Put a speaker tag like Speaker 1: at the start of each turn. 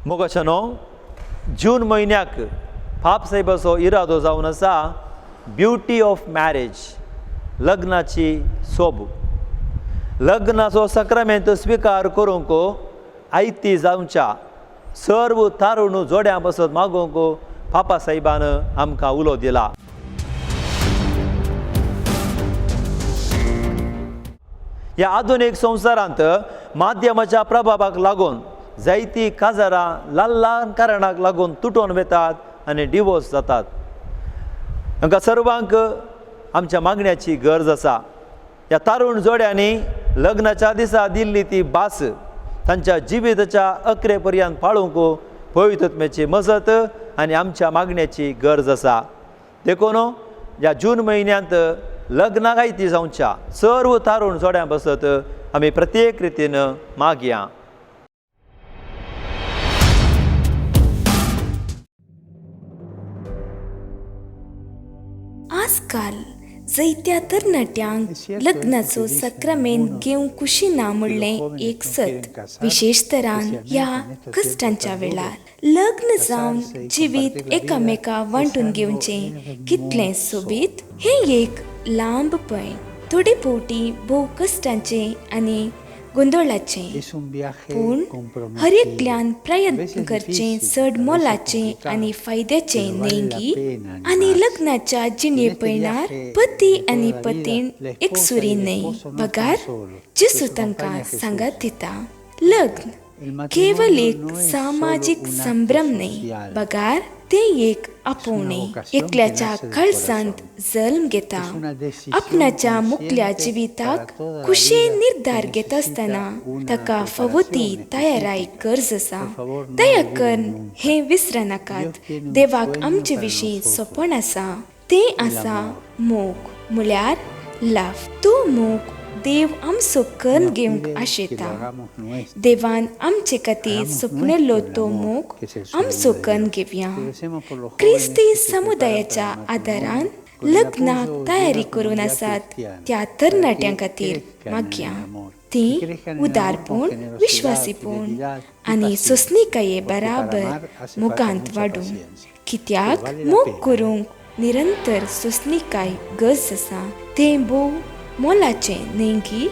Speaker 1: मोगाच्यानो जून म्हयन्याक पाप साहेबाचो इरादो जावन आसा ब्युटी ऑफ मॅरेज, लग्नाची सोब. लग्नाचो सक्रामेंत स्विकार करूंक आयती जावच्या सर्व तारुण जोड्यां बसत मागोवंक पापा साहेबान आमकां उलो दिला. ह्या आधुनीक संवसारांत माध्यमाच्या प्रभावाक लागून जायतीं काजारां ल्हान ल्हान कारणाक लागून तुटून वेतात आनी डिवोर्स जातात. हांकां सर्वांक आमच्या मागण्याची गरज आसा. ह्या तारुण जोड्यांनी लग्नाच्या दिसा दिल्ली ती भास तांच्या जिविताच्या अखरे पर्यंत पाळूंक पवित्रत्म्याची मजत आनी आमच्या मागण्याची गरज आसा. देखून ह्या जून म्हयन्यांत लग्नाक आयती जावच्या सर्व तारुण जोड्यां बसत आमी प्रत्येक रितीन मागया.
Speaker 2: आजकाल जायत्या तरणाट्यांक लग्नाचो सक्रामेंत घेवंक कुशी ना म्हणलें एक सत. विशेष तरान ह्या कश्टांच्या वेळार लग्न जावन जिवीत एकामेका वांटून घेवचें कितलें सोबीत हें एक लांब पैं. थोडे फावटी भोव कश्टांचें आनी गोंदळाचें, पूण हर एकल्यान प्रयत्न करचें चड मोलाचें आनी फायद्याचें न्हय. आनी लग्नाच्या जिणे पैणार पती आनी पतीन एकसुरी न्हय. बगार जेसू तांकां सांगात दिता, लग्न केवल एक सामाजीक संभ्रम न्हय, बगार तें एक आपोवणें. एकल्याच्या कळसांत जल्म घेता, आपणाच्या मुखल्या जिविताक खुशेन निर्धार घेत आसतना ताका फवती तयाराय गरज आसा. दया करून हें विसर नाकात. देवाक आमचे विशीं सोपण आसा, तें आसा मोग, म्हळ्यार लव. तो मोग देव आमचो कर्ण घेवंक आशेता. देवान आमचे खातीर सोपणेल्लो तो मोग आमचो कर्ण घेवया. क्रिस्ती समुदायाच्या आदारान लग्नाक तयारी करून आसात त्या तरणाट्यां खातीर मागया. ती उदारपण, विश्वासीपण आनी सोंसणीकाये बराबर मोगांत वाडूं. कित्याक मोग करूंक निरंतर सोंसणीकाय गरज आसा. तें भोव मोलाचें न्हय गी.